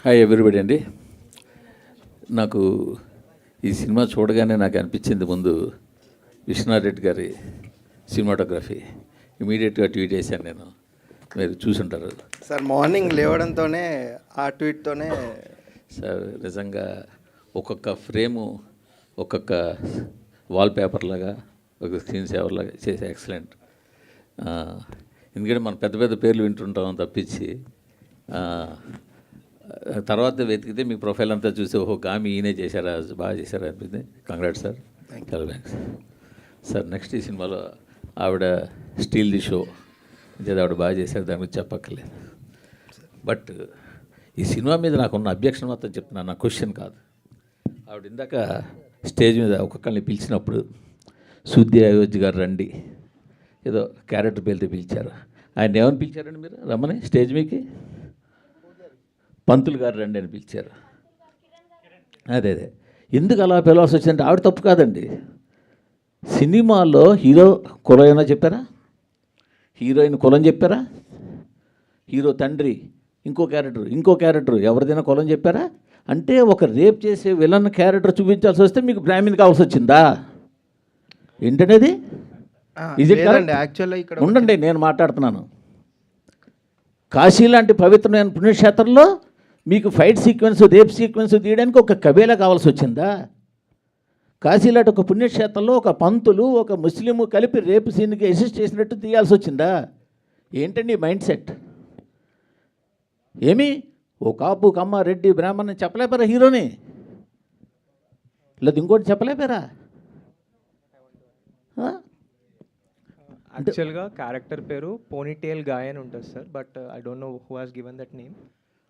Hi everybody అండి. నాకు ఈ సినిమా చూడగానే నాకు అనిపించింది ముందు విశ్వనాథ్ రెడ్డి గారి సినిమాటోగ్రఫీ. ఇమీడియట్గా ట్వీట్ చేశాను నేను, మీరు చూసుంటారు సార్. మార్నింగ్ లేవడంతోనే ఆ ట్వీట్తోనే సార్. నిజంగా ఒక్కొక్క ఫ్రేము ఒక్కొక్క వాల్పేపర్ లాగా, ఒక స్క్రీన్ సేవర్ లాగా చేసే ఎక్సలెంట్. ఎందుకంటే మనం పెద్ద పెద్ద పేర్లు వింటుంటాం తప్పించి తర్వాత వెతికితే మీ ప్రొఫైల్ అంతా చూసి ఓహో గామి ఈయనే చేశారా, బాగా చేశారా అనిపింది. కంగ్రాట్స్ సార్, చాలా థ్యాంక్స్ సార్. నెక్స్ట్ ఈ సినిమాలో ఆవిడ స్టీల్ ది షో అంటే ఆవిడ బాగా చేశారు, దాని గురించి చెప్పక్కర్లేదు. బట్ ఈ సినిమా మీద నాకున్న అబ్జెక్షన్ మొత్తం చెప్తున్నాను, నా క్వశ్చన్ కాదు. ఆవిడ ఇందాక స్టేజ్ మీద ఒక్కొక్కరిని పిలిచినప్పుడు సుద్ది అయోధ్య గారు రండి ఏదో క్యారెక్టర్ పేరుతో పిలిచారు. ఆయన ఏమని పిలిచారండి మీరు రమ్మని స్టేజ్ మీకి? పంతులు గారు రండి అని పిలిచారు. అదే ఎందుకు అలా పిలవాల్సి వచ్చిందంటే ఆవిడ తప్పు కాదండి. సినిమాలో హీరో కులం ఏమైనా చెప్పారా? హీరోయిన్ కులం చెప్పారా? హీరో తండ్రి ఇంకో క్యారెక్టర్ ఎవరిదైనా కులం చెప్పారా? అంటే ఒక రేప్ చేసే విలన్ క్యారెక్టర్ చూపించాల్సి వస్తే మీకు బ్రాహ్మణ్ కావాల్సి వచ్చిందా ఏంటనేది? ఇది యాక్చువల్గా ఇక్కడ ఉండండి, నేను మాట్లాడుతున్నాను. కాశీ లాంటి పవిత్రమైన పుణ్యక్షేత్రంలో మీకు ఫైట్ సీక్వెన్స్, రేప్ సీక్వెన్స్ తీయడానికి ఒక కబేలా కావాల్సి వచ్చిందా? కాశీ లాంటి ఒక పుణ్యక్షేత్రంలో ఒక పంతులు ఒక ముస్లిము కలిపి రేపు సీన్కి అసిస్ట్ చేసినట్టు తీయాల్సి వచ్చిందా? ఏంటండి మైండ్ సెట్? ఏమి ఓ కాపు కమ్మ రెడ్డి బ్రాహ్మణ్ చెప్పలేపారా హీరోని? లేదు ఇంకోటి చెప్పలేపారా? యాక్చువల్గా క్యారెక్టర్ పేరు పోనీటేల్ గాయ్ అని ఉంటుంది sir, but I don't know who has given that name.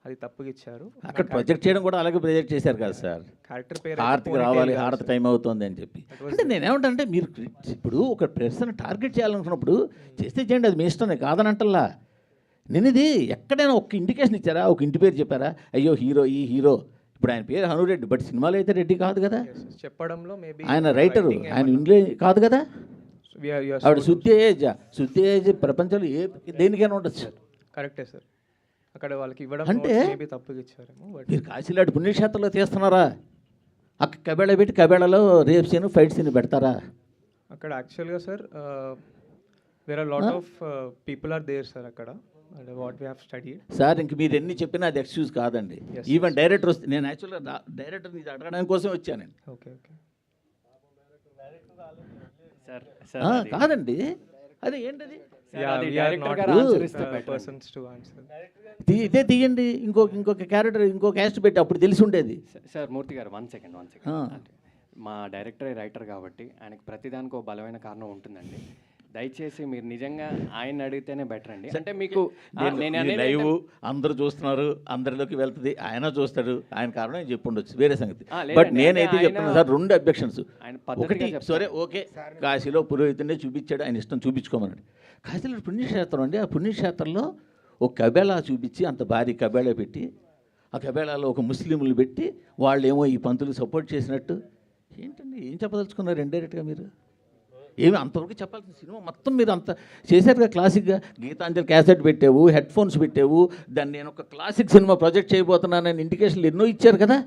అది తప్పుగా ఇచ్చారు. అక్కడ ప్రొజెక్ట్ చేయడం కూడా అలాగే ప్రొజెక్ట్ చేశారు కదా సార్. క్యారెక్టర్ పేరు హారతికి రావాలి, హారతి టైం అవుతుంది అని చెప్పి. అంటే నేనేమంటే మీరు ఇప్పుడు ఒక పర్సన్ టార్గెట్ చేయాలనుకున్నప్పుడు చేస్తే చేయండి, అది మీ ఇష్టమే, కాదనంటల్లా. నేను ఇది ఎక్కడైనా ఒక ఇండికేషన్ ఇచ్చారా? ఒక ఇంటి పేరు చెప్పారా? అయ్యో హీరో ఈ హీరో, ఇప్పుడు ఆయన పేరు హనురెడ్డి, బట్ సినిమాలో అయితే రెడ్డి కాదు కదా. చెప్పడంలో మేబీ ఆయన రైటరు, ఆయన ఇంగ్లీష్ కాదు కదా. ఆవిడ శుద్ధి ఏజ్ ప్రపంచంలో దేనికైనా ఉండొచ్చు. కరెక్టే సార్. అక్కడ వాళ్ళకి ఇవ్వడం అంటే మేబీ తప్పుగా ఇచ్చారేమో. బట్ మీరు కాశీలాంటి పుణ్యక్షేత్రంలో తీస్తున్నారా? అక్కడ కబేళ పెట్టి కబేళలో రేప్ సీన్ ఫైట్ సీన్ పెడతారా? అక్కడ యాక్చువల్గా sir there are lot of people are there sir అక్కడ, and what we have studied. Sir ఇంక మీరు ఎన్ని చెప్పినా అది ఎక్స్క్యూజ్ కాదండి. ఈవెన్ డైరెక్టర్ వస్తే, నేను యాక్చువల్గా డైరెక్టర్ ఇది అడగడానికి కోసం వచ్చాను నేను. ఓకే కాదండి, అదే ఏంటది ఇదే తీయండి, ఇంకొక క్యారెక్టర్ ఇంకో క్యాస్ట్ పెట్టి అప్పుడు తెలిసి ఉండేది. సార్ మూర్తి గారు వన్ సెకండ్ మా డైరెక్టర్ రైటర్ కాబట్టి ఆయనకు ప్రతిదానికి ఒక బలమైన కారణం ఉంటుందండి. దయచేసి మీరు నిజంగా ఆయన అడిగితేనే బెటర్ అండి. అంటే మీకు లైవ్ అందరూ చూస్తున్నారు, అందరిలోకి వెళ్తుంది, ఆయన చూస్తాడు, ఆయన కారణం చెప్పుండొచ్చు, వేరే సంగతి. బట్ నేనైతే చెప్తున్నాను సార్, రెండు అబ్జెక్షన్స్. ఒకటి సరే ఓకే, కాశీలో పురోహితుడినే చూపించాడు, ఆయన ఇష్టం చూపించుకోమన్నాడు. కాశీలో పుణ్యక్షేత్రం అండి, ఆ పుణ్యక్షేత్రంలో ఒక కబేళా చూపించి అంత భారీ కబేళా పెట్టి ఆ కబేళాలో ఒక ముస్లింలు పెట్టి వాళ్ళేమో ఈ పంతులు సపోర్ట్ చేసినట్టు ఏంటండి? ఏం చెప్పదలుచుకున్నారు ఇండైరెక్ట్గా మీరు? ఏమి అంతవరకు చెప్పాల్సిన సినిమా మొత్తం మీరు అంత చేశారుగా. క్లాసిక్గా గీతాంజలి క్యాసెట్ పెట్టావు, హెడ్ ఫోన్స్ పెట్టావు, దాన్ని నేను ఒక క్లాసిక్ సినిమా ప్రొజెక్ట్ చేయబోతున్నానని ఇండికేషన్లు ఎన్నో ఇచ్చారు కదా,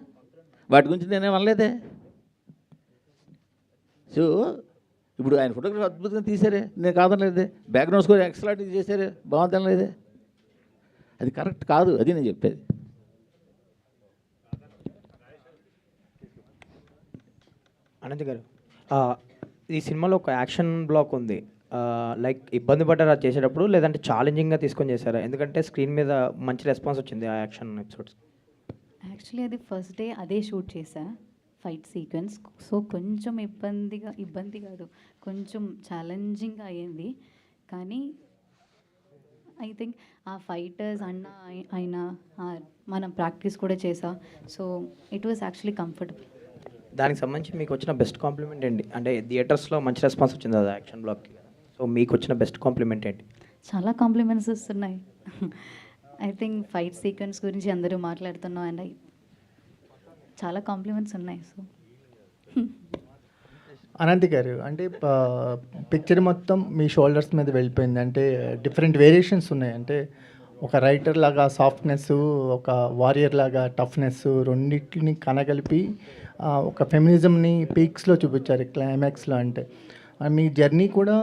వాటి గురించి నేనేం అనలేదే. సో ఇప్పుడు ఆయన ఫోటోగ్రఫీ అద్భుతంగా తీశారే, నేను కాదనలేదే. బ్యాక్గ్రౌండ్ స్కోర్ ఎక్సలెంట్ చేశారే, బాగుందనలేదే. అది కరెక్ట్ కాదు, అది నేను చెప్పేది. అనంత్ గారు, ఈ సినిమాలో ఒక యాక్షన్ బ్లాక్ ఉంది. లైక్ ఇబ్బంది పడ్డారా చేసేటప్పుడు, లేదంటే ఛాలెంజింగ్గా తీసుకొని చేశారా? ఎందుకంటే స్క్రీన్ మీద మంచి రెస్పాన్స్ వచ్చింది ఆ యాక్షన్ ఎపిసోడ్స్. యాక్చువల్లీ అది ఫస్ట్ డే అదే షూట్ చేశా, ఫైట్ సీక్వెన్స్. సో కొంచెం ఇబ్బంది కాదు, కొంచెం ఛాలెంజింగ్ అయ్యింది. కానీ ఐ థింక్ ఆ ఫైటర్స్ అన్న ఆయన మనం ప్రాక్టీస్ కూడా చేసా. So it was actually comfortable. దానికి సంబంధించి మీకు వచ్చిన బెస్ట్ కాంప్లిమెంట్ ఏంటి? అంటే థియేటర్స్లో మంచి రెస్పాన్స్ వచ్చింది అది యాక్షన్ బ్లాక్కి. సో మీకు వచ్చిన బెస్ట్ కాంప్లిమెంట్ ఏంటి? చాలా కాంప్లిమెంట్స్ వస్తున్నాయి. ఐ థింక్ ఫైట్ సీక్వెన్స్ గురించి అందరూ మాట్లాడుతున్నాం, అండ్ చాలా కాంప్లిమెంట్స్ ఉన్నాయి. సో అనంత్ గారు, అంటే పిక్చర్ మొత్తం మీ షోల్డర్స్ మీద వెళ్ళిపోయింది. అంటే డిఫరెంట్ వేరియేషన్స్ ఉన్నాయి. అంటే ఒక రైటర్ లాగా సాఫ్ట్నెస్, ఒక వారియర్ లాగా టఫ్నెస్ రెండింటిని కనగలిపి ఒక ఫెమినిజంని పీక్స్లో చూపించారు క్లైమాక్స్లో. అంటే మీ జర్నీ కూడా,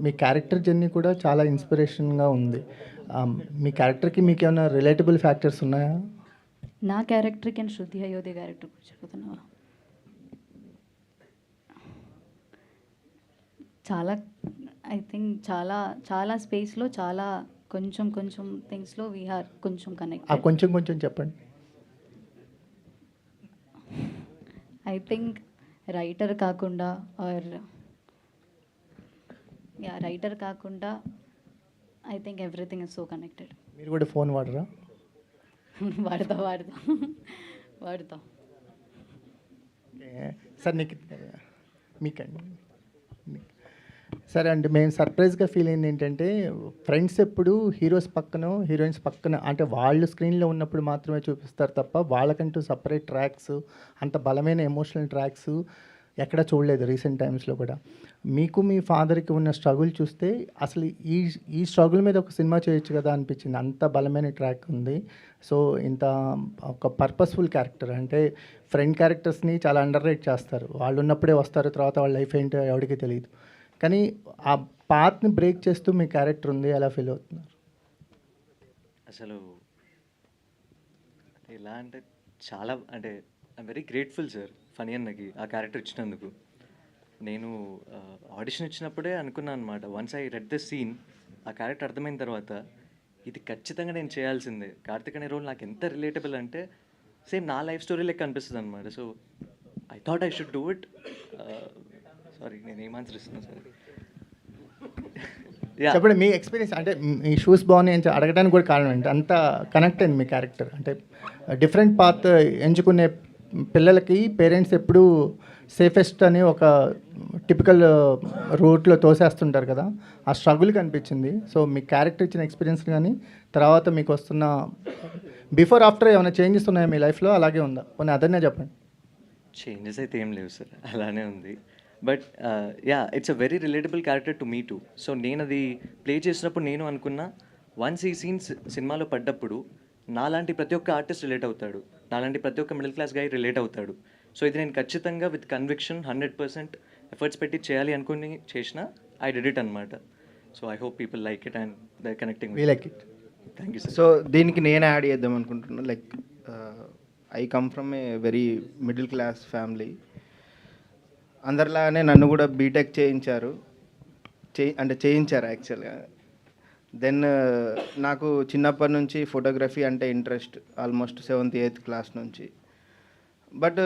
మీ క్యారెక్టర్ జర్నీ కూడా చాలా ఇన్స్పిరేషన్గా ఉంది. మీ క్యారెక్టర్కి మీకు ఏమైనా రిలేటబుల్ ఫ్యాక్టర్స్ ఉన్నాయా? నా క్యారెక్టర్కి అండ్ శృతి అయోధ్య క్యారెక్టర్ చెప్తున్నావా? చాలా ఐ థింక్ చాలా స్పేస్లో చాలా కొంచెం థింగ్స్లో వీఆర్ కొంచెం కనెక్ట్. కొంచెం చెప్పండి. ఐ థింక్ రైటర్ కాకుండా I think everything is so connected. మీరు కూడా ఫోన్ వాడరా? వాడతా. సార్ మీకండి. సరే అండి, మేము సర్ప్రైజ్గా ఫీల్ అయింది ఏంటంటే, ఫ్రెండ్స్ ఎప్పుడు హీరోస్ పక్కన హీరోయిన్స్ పక్కన అంటే వాళ్ళు స్క్రీన్లో ఉన్నప్పుడు మాత్రమే చూపిస్తారు తప్ప వాళ్ళకంటూ సపరేట్ ట్రాక్స్, అంత బలమైన ఎమోషనల్ ట్రాక్స్ ఎక్కడ చూడలేదు రీసెంట్ టైమ్స్లో కూడా. మీకు మీ ఫాదర్కి ఉన్న స్ట్రగుల్ చూస్తే అసలు ఈ స్ట్రగుల్ మీద ఒక సినిమా చేయొచ్చు కదా అనిపించింది. అంత బలమైన ట్రాక్ ఉంది. సో ఇంత ఒక పర్పస్ఫుల్ క్యారెక్టర్, అంటే ఫ్రెండ్ క్యారెక్టర్స్ని చాలా అండర్ రేట్ చేస్తారు. వాళ్ళు ఉన్నప్పుడే వస్తారు, తర్వాత వాళ్ళ లైఫ్ ఏంటో ఎవరికి తెలియదు. కానీ ఆ పాత్ని బ్రేక్ చేస్తూ మీ క్యారెక్టర్ ఉంది, ఎలా ఫీల్ అవుతున్నారు? అసలు ఎలా అంటే చాలా అంటే I'm very grateful sir Phani అన్నకి ఆ క్యారెక్టర్ ఇచ్చినందుకు. నేను ఆడిషన్ ఇచ్చినప్పుడే అనుకున్నాను అనమాట, once I read the scene, ఆ క్యారెక్టర్ అర్థమైన తర్వాత ఇది ఖచ్చితంగా నేను చేయాల్సిందే. కార్తిక్ అనే రోల్ నాకు ఎంత రిలేటబుల్ అంటే సేమ్ నా లైఫ్ స్టోరీ లెక్క అనిపిస్తుంది అనమాట. So I thought I should do it. Sorry, నేను ఏం ఆన్సర్ ఇస్తున్నాను సార్? చెప్పండి మీ ఎక్స్పీరియన్స్. అంటే మీ షూస్ బాగున్నాయి అని అడగడానికి కూడా కారణం ఏంటి? అంత కనెక్ట్ అయింది మీ క్యారెక్టర్. అంటే డిఫరెంట్ పాత్ ఎంచుకునే పిల్లలకి పేరెంట్స్ ఎప్పుడూ సేఫెస్ట్ అని ఒక టిపికల్ రూట్లో తోసేస్తుంటారు కదా, ఆ స్ట్రగుల్ కనిపించింది. సో మీ క్యారెక్టర్ ఇచ్చిన ఎక్స్పీరియన్స్ కానీ తర్వాత మీకు వస్తున్న బిఫోర్ ఆఫ్టర్ ఏమైనా చేంజెస్ ఉన్నాయా మీ లైఫ్లో? అలాగే ఉందా? కొన్ని అదనే చెప్పండి. చేంజెస్ అయితే ఏం లేవు సార్, అలానే ఉంది. But yeah, it's a very relatable character to me two. So నేను అది ప్లే చేసినప్పుడు నేను అనుకున్నా, వన్స్ ఈ సీన్స్ సినిమాలో పడ్డప్పుడు నాలాంటి ప్రతి ఒక్క ఆర్టిస్ట్ రిలేట్ అవుతాడు, నాలాంటి ప్రతి ఒక్క మిడిల్ క్లాస్ గై రిలేట్ అవుతాడు. సో ఇది నేను ఖచ్చితంగా విత్ కన్విక్షన్ 100% ఎఫర్ట్స్ పెట్టి చేయాలి అనుకుని చేసిన ఐ డిడ్ ఇట్ అనమాట. So I hope people like it and they connecting. We like it. Thank you sir. So దీనికి నేను యాడ్ చేద్దాం అనుకుంటున్నాను. Like I come from a very middle class family. అందరిలాగానే నన్ను కూడా బీటెక్ చేయించారు యాక్చువల్గా. దెన్ నాకు చిన్నప్పటి నుంచి ఫోటోగ్రఫీ అంటే interest, almost 7th 8th class నుంచి. బట్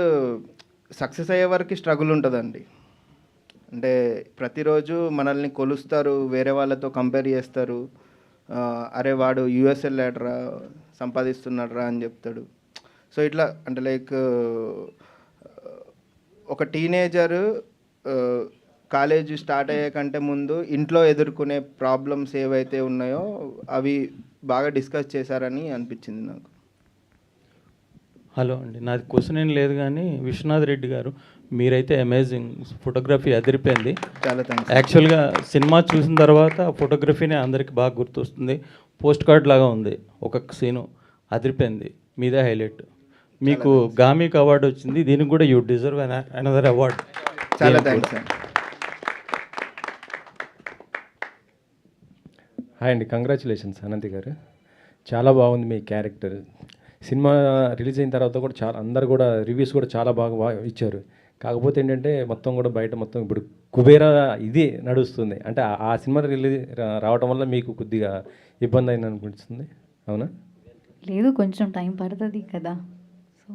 సక్సెస్ అయ్యే వరకు స్ట్రగుల్ ఉంటుందండి. అంటే ప్రతిరోజు మనల్ని కొలుస్తారు, వేరే వాళ్ళతో కంపేర్ చేస్తారు. అరే వాడు యూఎస్ వెళ్ళాడరా, సంపాదిస్తున్నాడరా అని చెప్తాడు. సో ఇట్లా అంటే లైక్ ఒక టీనేజర్ కాలేజ్ స్టార్ట్ అయ్యే కంటే ముందు ఇంట్లో ఎదుర్కొనే ప్రాబ్లమ్స్ ఏవైతే ఉన్నాయో అవి బాగా డిస్కస్ చేశారని అనిపించింది నాకు. హలో అండి, నాది క్వశ్చన్ ఏం లేదు కానీ విశ్వనాథ్ రెడ్డి గారు మీరైతే అమేజింగ్, ఫోటోగ్రఫీ అదిరిపోయింది. చాలా థ్యాంక్స్. యాక్చువల్గా సినిమా చూసిన తర్వాత ఫోటోగ్రఫీనే అందరికి బాగా గుర్తొస్తుంది. పోస్ట్ కార్డ్ లాగా ఉంది, ఒక్కొక్క సీను అదిరిపోయింది, మీదే హైలైట్. మీకు గామిక్ అవార్డు వచ్చింది, దీనికి కూడా యూ డిజర్వ్ అనదర్ అవార్డ్. చాలా థ్యాంక్స్. హాయ్ అండి, కంగ్రాచులేషన్స్ అనంతి గారు, చాలా బాగుంది మీ క్యారెక్టర్. సినిమా రిలీజ్ అయిన తర్వాత కూడా చాలా అందరు కూడా రివ్యూస్ కూడా చాలా బాగా ఇచ్చారు. కాకపోతే ఏంటంటే మొత్తం కూడా బయట మొత్తం ఇప్పుడు కుబేరా ఇది నడుస్తుంది. అంటే ఆ సినిమా రిలీజ్ రావటం వల్ల మీకు కొద్దిగా ఇబ్బంది అయింది అనిపిస్తుంది, అవునా? లేదు, కొంచెం టైం పడుతుంది కదా. సో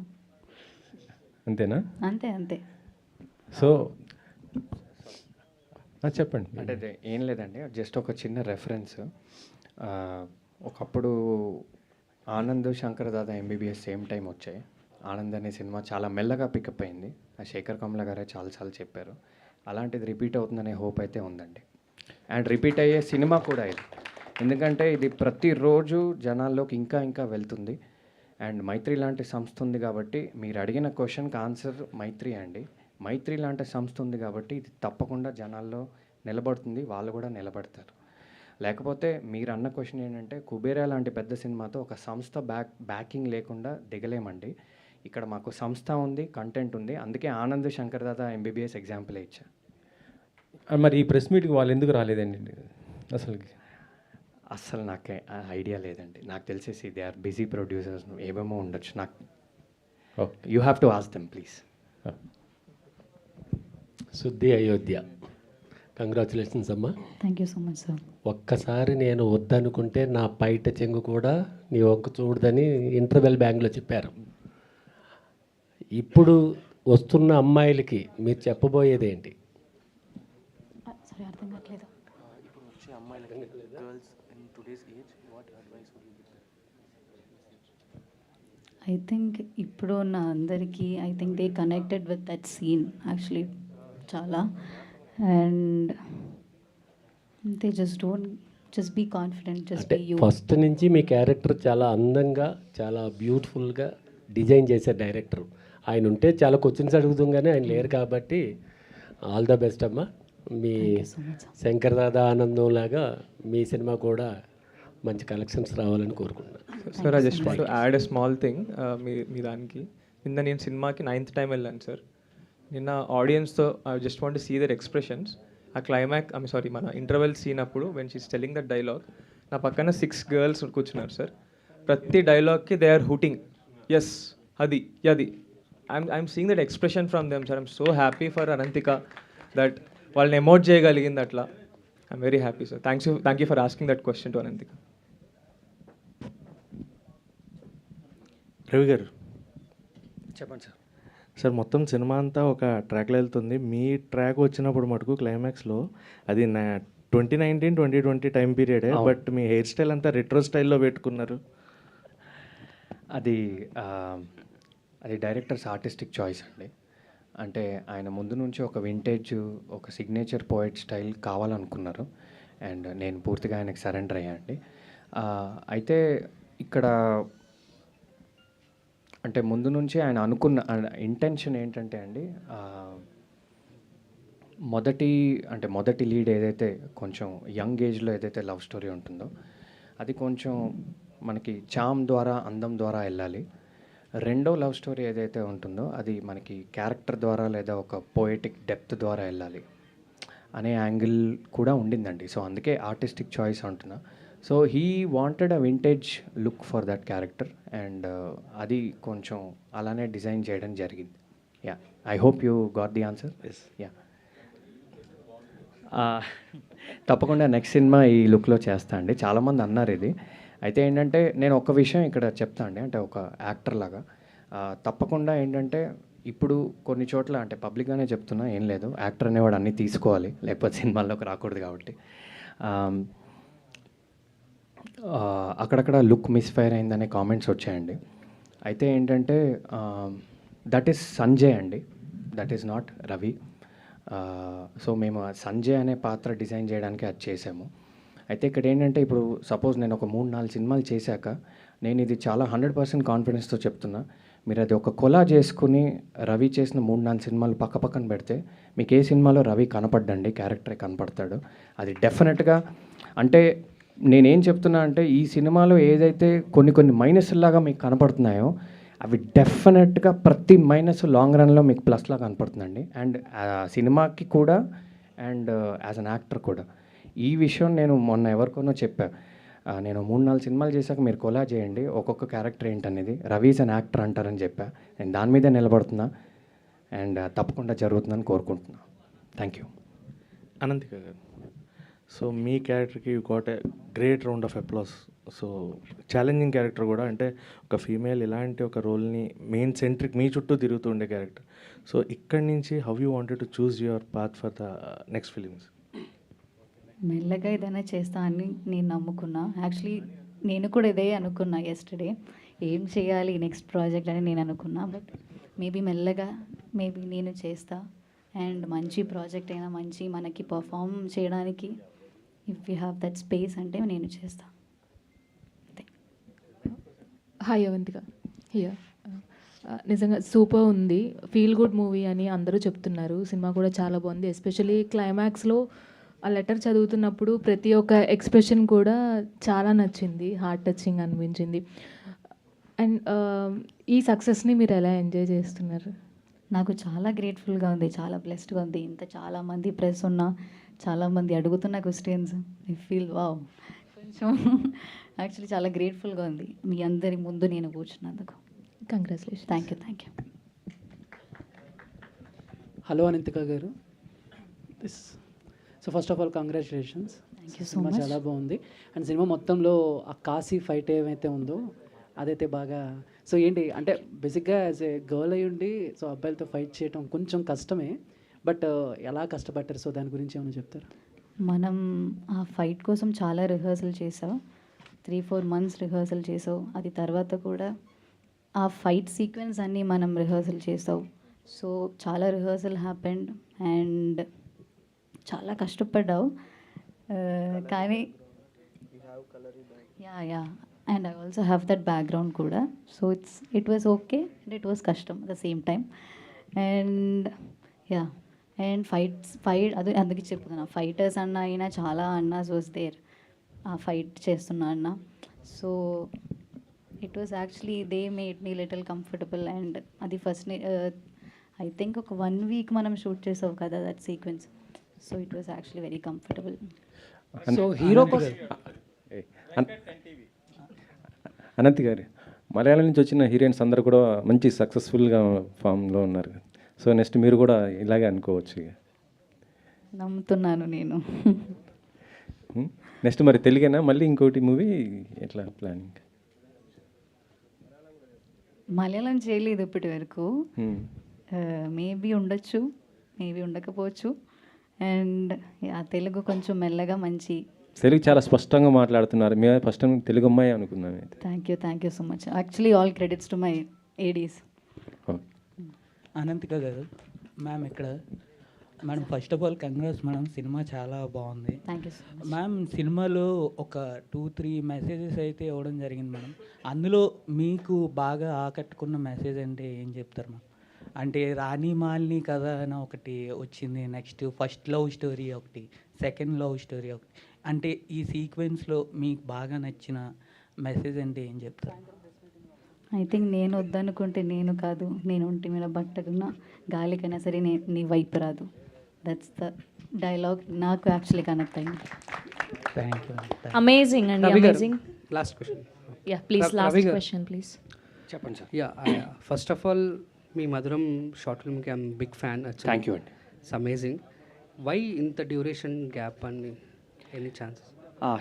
అంతేనా? అంతే. సో చెప్పండి. అంటే ఏం లేదండి, జస్ట్ ఒక చిన్న రెఫరెన్స్. ఒకప్పుడు Anand Shankar Dada MBBS same time వచ్చాయి. ఆనంద్ అనే సినిమా చాలా మెల్లగా పికప్ అయింది. ఆ శేఖర్ కమల గారే చాలా చెప్పారు. అలాంటిది రిపీట్ అవుతుందనే హోప్ అయితే ఉందండి. అండ్ రిపీట్ అయ్యే సినిమా కూడా ఇది, ఎందుకంటే ఇది ప్రతిరోజు జనాల్లోకి ఇంకా వెళ్తుంది. అండ్ మైత్రి లాంటి సంస్థ ఉంది కాబట్టి, మీరు అడిగిన క్వశ్చన్కి ఆన్సర్ మైత్రి అండి. మైత్రి లాంటి సంస్థ ఉంది కాబట్టి ఇది తప్పకుండా జనాల్లో నిలబడుతుంది, వాళ్ళు కూడా నిలబడతారు. లేకపోతే మీరు అన్న క్వశ్చన్ ఏంటంటే కుబేరా లాంటి పెద్ద సినిమాతో ఒక సంస్థ బ్యాకింగ్ లేకుండా దిగలేమండి. ఇక్కడ మాకు సంస్థ ఉంది, కంటెంట్ ఉంది. అందుకే ఆనంద్ శంకర్ దాదా ఎంబీబీఎస్ ఎగ్జాంపుల్ ఇచ్చా. మరి ఈ ప్రెస్ మీట్కి వాళ్ళు ఎందుకు రాలేదండి అసలుకి? అస్సలు నాకే ఐడియా లేదండి. నాకు తెలిసేసి దే ఆర్ బిజీ ప్రొడ్యూసర్స్, ఏమేమో ఉండొచ్చు. నాకు you have to ask them please. శుద్ధి అయోధ్య, కంగ్రాచులేషన్స్ అమ్మా. Thank you so much sir. ఒక్కసారి నేను వద్దనుకుంటే నా పైట చెంగు కూడా నీ వంక చూడదని ఇంటర్వెల్ బ్యాంగ్లో చెప్పారు. ఇప్పుడు వస్తున్న అమ్మాయిలకి మీరు చెప్పబోయేది ఏంటి? సరే, అర్థం కావట్లేదు. ఐ థింక్ ఇప్పుడు ఉన్న అందరికీ I think they connected with that scene actually చాలా. And they just be confident, just be you. First నుంచి మీ క్యారెక్టర్ చాలా అందంగా, చాలా బ్యూటిఫుల్గా డిజైన్ చేశారు డైరెక్టర్. ఆయన ఉంటే చాలా క్వశ్చన్స్ అడుగుతాం కానీ ఆయన లేరు కాబట్టి ఆల్ ద బెస్ట్ అమ్మా. మీ శంకర్ దాదా ఆనందం లాగా మీ సినిమా కూడా మంచి కలెక్షన్స్ రావాలని కోరుకుంటున్నాను. Sir, I just want to add a small thing మీ దానికి. నిన్న నేను సినిమాకి 9th టైం వెళ్ళాను సార్. నిన్న ఆడియన్స్తో I just want to see their expressions. ఆ మన ఇంటర్వెల్ సీన్ అప్పుడు when she's telling that dialogue, నా పక్కన 6 girls కూర్చున్నారు సార్. ప్రతి డైలాగ్కి దే ఆర్ హూటింగ్, ఎస్ అది అది. I'm seeing that expression from them, sir. I'm so happy for Anantika that వాళ్ళని ఎమోట్ చేయగలిగింది అట్లా. I'm very happy, sir. Thank you for asking that question to Anantika. Ravi గారు చెప్పండి sir. Sir, మొత్తం cinema అంతా ఒక ట్రాక్లో వెళ్తుంది. మీ ట్రాక్ వచ్చినప్పుడు మటుకు క్లైమాక్స్లో అది 2019-2020 టైం పీరియడే, బట్ మీ హెయిర్ స్టైల్ అంతా రెట్రో స్టైల్లో పెట్టుకున్నారు. అది డైరెక్టర్స్ ఆర్టిస్టిక్ చాయిస్ అండి. అంటే ఆయన ముందు నుంచి ఒక వింటేజ్, ఒక సిగ్నేచర్ పోయట్ స్టైల్ కావాలనుకున్నారు. అండ్ నేను పూర్తిగా ఆయనకి సరెండర్ అయ్యా అండి. అయితే ఇక్కడ అంటే ముందు నుంచి ఆయన అనుకున్న ఇంటెన్షన్ ఏంటంటే అండి, మొదటి లీడ్ ఏదైతే కొంచెం యంగ్ ఏజ్లో ఏదైతే లవ్ స్టోరీ ఉంటుందో అది కొంచెం మనకి చామ్ ద్వారా, అందం ద్వారా వెళ్ళాలి. రెండో లవ్ స్టోరీ ఏదైతే ఉంటుందో అది మనకి క్యారెక్టర్ ద్వారా లేదా ఒక పోయటిక్ డెప్త్ ద్వారా వెళ్ళాలి అనే యాంగిల్ కూడా ఉండిందండి. సో అందుకే ఆర్టిస్టిక్ చాయిస్ అంటున్నా. So he wanted a vintage look for that character and అది కొంచెం అలానే డిజైన్ చేయడం జరిగింది. Yeah, I hope you got the answer. Yes, yeah, తప్పకుండా నెక్స్ట్ సినిమా ఈ లుక్లో చేస్తా అండి. చాలామంది అన్నారు ఇది. అయితే ఏంటంటే నేను ఒక విషయం ఇక్కడ చెప్తా అండి, అంటే ఒక యాక్టర్ లాగా తప్పకుండా ఏంటంటే ఇప్పుడు కొన్ని చోట్ల అంటే పబ్లిక్గానే చెప్తున్నా, ఏం లేదు, యాక్టర్ అనేవాడు అన్నీ తీసుకోవాలి, లేకపోతే సినిమాల్లోకి రాకూడదు కాబట్టి అక్కడక్కడ లుక్ మిస్ఫైర్ అయిందనే కామెంట్స్ వచ్చాయండి. అయితే ఏంటంటే దట్ ఈస్ సంజయ్ అండి, that is not Ravi. So మేము సంజయ్ అనే పాత్ర డిజైన్ చేయడానికి అది చేసాము. అయితే ఇక్కడ ఏంటంటే ఇప్పుడు సపోజ్ నేను ఒక 3-4 సినిమాలు చేశాక నేను ఇది చాలా 100% కాన్ఫిడెన్స్తో చెప్తున్నా, మీరు అది ఒక కొలా చేసుకుని రవి చేసిన 3-4 సినిమాలు పక్కన పెడితే మీకు ఏ సినిమాలో రవి కనపడ్డండి, క్యారెక్టరే కనపడతాడు. అది డెఫినెట్గా అంటే నేనేం చెప్తున్నా అంటే ఈ సినిమాలో ఏదైతే కొన్ని మైనస్లాగా మీకు కనపడుతున్నాయో అవి డెఫినెట్గా ప్రతి మైనస్ లాంగ్ రన్లో మీకు ప్లస్లా కనపడుతుందండి. అండ్ సినిమాకి కూడా అండ్ యాజ్ అన్ యాక్టర్ కూడా. ఈ విషయం నేను మొన్న ఎవరికోనో చెప్పా, నేను 3-4 సినిమాలు చేశాక మీరు కొలా చేయండి ఒక్కొక్క క్యారెక్టర్ ఏంటనేది, రవి ఈజ్ అన్ యాక్టర్ అంటారని చెప్పా. నేను దాని మీదే నిలబడుతున్నా అండ్ తప్పకుండా జరుగుతుందని కోరుకుంటున్నా. Thank you. అనంతిక గారు, సో మీ క్యారెక్టర్కి you got a great round of applause. So challenging character కూడా, అంటే ఒక ఫీమేల్ ఇలాంటి ఒక రోల్ని మెయిన్ సెంట్రిక్ మీ చుట్టూ తిరుగుతూ ఉండే క్యారెక్టర్. సో ఇక్కడి నుంచి how you wanted to choose your path for the next films? మెల్లగా ఏదైనా చేస్తా అని నేను నమ్ముకున్నా. యాక్చువల్లీ నేను కూడా ఇదే అనుకున్నా ఎస్టర్డే, ఏం చేయాలి నెక్స్ట్ ప్రాజెక్ట్ అని నేను అనుకున్నా. బట్ మెల్లగా నేను చేస్తా. అండ్ మంచి ప్రాజెక్ట్ అయినా మంచి మనకి పర్ఫామ్ చేయడానికి if you have that space అంటే నేను చేస్తా. Hi Avantika here. నిజంగా సూపర్ ఉంది, ఫీల్ గుడ్ మూవీ అని అందరూ చెప్తున్నారు. సినిమా కూడా చాలా బాగుంది. ఎస్పెషలీ క్లైమాక్స్లో ఆ లెటర్ చదువుతున్నప్పుడు ప్రతి ఒక్క ఎక్స్ప్రెషన్ కూడా చాలా నచ్చింది, హార్ట్ టచింగ్ అనిపించింది. అండ్ ఈ సక్సెస్ని మీరు ఎలా ఎంజాయ్ చేస్తున్నారు? నాకు చాలా గ్రేట్ఫుల్గా ఉంది, చాలా బ్లెస్డ్గా ఉంది. ఇంత చాలామంది ప్రెస్ ఉన్నా, చాలామంది అడుగుతున్న క్వశ్చన్స్, ఐ ఫీల్ వావ్. కొంచెం యాక్చువల్లీ చాలా గ్రేట్ఫుల్గా ఉంది మీ అందరి ముందు నేను కూర్చున్నందుకు. Congratulation. Thank you, thank you. Hello Anithika garu. So first of all congratulations. Thank you so cinema much. చాలా బాగుంది. అండ్ సినిమా మొత్తంలో ఆ కాశీ ఫైట్ ఏమైతే ఉందో అదైతే బాగా, సో ఏంటి అంటే బేసిక్గా యాజ్ ఏ గర్ల్ అయి ఉండి సో అబ్బాయిలతో ఫైట్ చేయడం కొంచెం కష్టమే, బట్ ఎలా కష్టపడ్డారు, సో దాని గురించి ఏమైనా చెప్తారు? మనం ఆ ఫైట్ కోసం చాలా రిహర్సల్ చేసాం, 3-4 months రిహర్సల్ చేసావు. అది తర్వాత కూడా ఆ ఫైట్ సీక్వెన్స్ అన్నీ మనం రిహర్సల్ చేసావు. సో చాలా రిహర్సల్ హ్యాపెండ్ అండ్ చాలా కష్టపడ్డావు. కానీ yeah and I also have that background కూడా. So it was okay and it was కష్టం at the same time. And yeah and fight అది అందుకే చెప్తున్నా, ఫైటర్స్ అన్న అయినా చాలా అన్నాస్ వాజ్ దేర్ ఆ ఫైట్ చేస్తున్నా అన్న. So it was actually they made me little comfortable. And అది ఫస్ట్ ఐ థింక్ ఒక 1 week మనం షూట్ చేసావు కదా that sequence. So it was actually very comfortable. So hero కోసం అనంత్ గారు, మలయాళం నుంచి వచ్చిన హీరోయిన్స్ అందరూ కూడా మంచి సక్సెస్ఫుల్గా ఫామ్లో ఉన్నారు. సో నెక్స్ట్ మీరు కూడా ఇలాగే అనుకోవచ్చు. నమ్ముతున్నాను నేను. నెక్స్ట్ మరి తెలుగేనా మళ్ళీ ఇంకోటి మూవీ ఎట్లా ప్లానింగ్? మలయాళం చేయలేదు ఇప్పటి వరకు. మేబీ ఉండొచ్చు, మేబీ ఉండకపోవచ్చు. అండ్ తెలుగు కొంచెం మెల్లగా మంచి. తెలుగు చాలా స్పష్టంగా మాట్లాడుతున్నారు. మేము ఫస్ట్ టైం తెలుగు అమ్మాయి అనుకున్నాం. Thank you so much. Actually all credits to my Aedes. Ananthika గారు, మ్యామ్ ఇక్కడ madam first of all congrats madam, cinema చాలా బాగుంది. Thank you so much. Ma'am సినిమాలో ఒక 2-3 మెసేజెస్ అయితే ఇవ్వడం జరిగింది మేడం. అందులో మీకు బాగా ఆకట్టుకున్న మెసేజ్ అంటే ఏం చెప్తారు మ్యామ్? అంటే రాణి మాలిని కథ అని ఒకటి వచ్చింది, నెక్స్ట్ ఫస్ట్ లవ్ స్టోరీ ఒకటి, సెకండ్ లవ్ స్టోరీ ఒకటి. అంటే ఈ సీక్వెన్స్లో మీకు బాగా నచ్చిన మెసేజ్ అంటే ఏం చెప్తారు? ఐ థింక్ నేను వద్దనుకుంటే నేను కాదు, నేను ఒంటి మీద బట్టకున్నా గాలికైనా సరే నీ వైపు రాదు. దట్స్ ద డైలాగ్ నాకు యాక్చువల్లీ కనెక్ట్ అయింది. Thank you. అమేజింగ్ అండి, amazing. Last question. Yeah please, last question please. చెప్పండి sir. Yeah first of all మీ మధురం షార్ట్ ఫిల్మ్కి I'm big fan. Thank you అండి. It's amazing. వై ఇంత డ్యూరేషన్ గ్యాప్ అని any chances?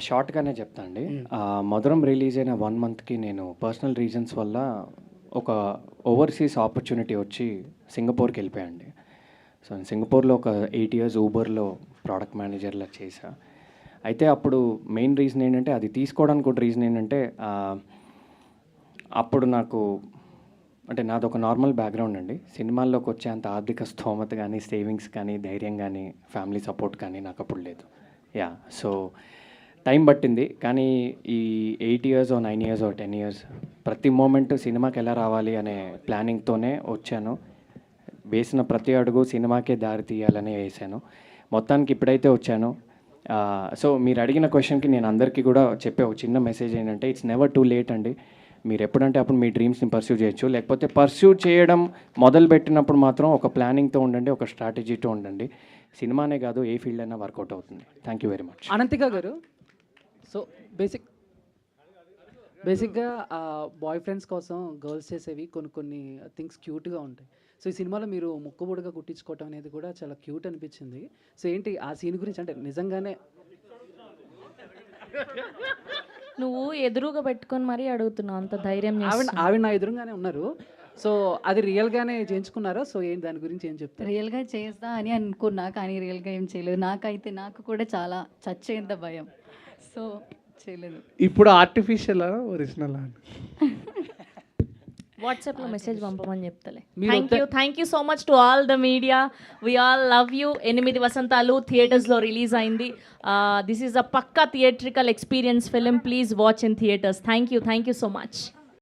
షార్ట్గానే చెప్తా అండి. మధురం రిలీజ్ అయిన 1 monthకి నేను పర్సనల్ రీజన్స్ వల్ల ఒక ఓవర్సీస్ ఆపర్చునిటీ వచ్చి సింగపూర్కి వెళ్ళిపోయాండి. సో నేను సింగపూర్లో ఒక 8 years ఊబర్లో ప్రోడక్ట్ మేనేజర్లా చేశా. అయితే అప్పుడు మెయిన్ రీజన్ ఏంటంటే, అది తీసుకోవడానికి కూడా రీజన్ ఏంటంటే, అప్పుడు నాకు అంటే నాది ఒక నార్మల్ బ్యాక్గ్రౌండ్ అండి. సినిమాల్లోకి వచ్చేంత ఆర్థిక స్తోమత కానీ, సేవింగ్స్ కానీ, ధైర్యం కానీ, ఫ్యామిలీ సపోర్ట్ కానీ నాకు అప్పుడు లేదు. యా, సో టైం పట్టింది. కానీ ఈ 8 years 9 years 10 years ప్రతి మూమెంట్ సినిమాకి ఎలా రావాలి అనే ప్లానింగ్తోనే వచ్చాను. వేసిన ప్రతి అడుగు సినిమాకే దారి తీయాలని వేసాను. మొత్తానికి ఇప్పుడైతే వచ్చాను. సో మీరు అడిగిన క్వశ్చన్కి నేను అందరికీ కూడా చెప్పే ఒక చిన్న మెసేజ్ ఏంటంటే, ఇట్స్ నెవర్ టూ లేట్ అండి. మీరు ఎప్పుడంటే అప్పుడు మీ డ్రీమ్స్ని పర్స్యూ చేయొచ్చు. లేకపోతే పర్స్యూ చేయడం మొదలుపెట్టినప్పుడు మాత్రం ఒక ప్లానింగ్తో ఉండండి, ఒక స్ట్రాటజీతో ఉండండి. సినిమానే కాదు, ఏ ఫీల్డ్ అయినా వర్కౌట్ అవుతుంది. Thank you very much. Ananthika గారు, సో బేసిక్గా బాయ్ ఫ్రెండ్స్ కోసం గర్ల్స్ చేసేవి కొన్ని థింగ్స్ క్యూట్గా ఉంటాయి. సో ఈ సినిమాలో మీరు ముక్కుబొడుగా కుట్టించుకోవటం అనేది కూడా చాలా క్యూట్ అనిపించింది. సో ఏంటి ఆ సీన్ గురించి? అంటే నిజంగానే నువ్వు ఎదురుగా పెట్టుకొని మరీ అడుగుతున్నావు, అంత ధైర్యం ఆవిడ నా ఎదురుగానే ఉన్నారు. సో అది రియల్గానే చేయించుకున్నారా? సో ఏంటి దాని గురించి ఏం చెప్తారు? రియల్గా చేస్తా అని అనుకున్నా, కానీ రియల్గా ఏం చేయలేదు. నాకు కూడా చాలా చచ్చేంత భయం. సో చేయలేదు. ఇప్పుడు ఆర్టిఫిషియల్ ఒరిజినల్ వాట్సాప్లో మెసేజ్ పంపమని చెప్తలే. Thank you so much to all the media. We all love you. 8 వసంతాలు థియేటర్స్లో రిలీజ్ అయింది. This is a pakka theatrical experience film. Please watch in theatres. Thank you so much.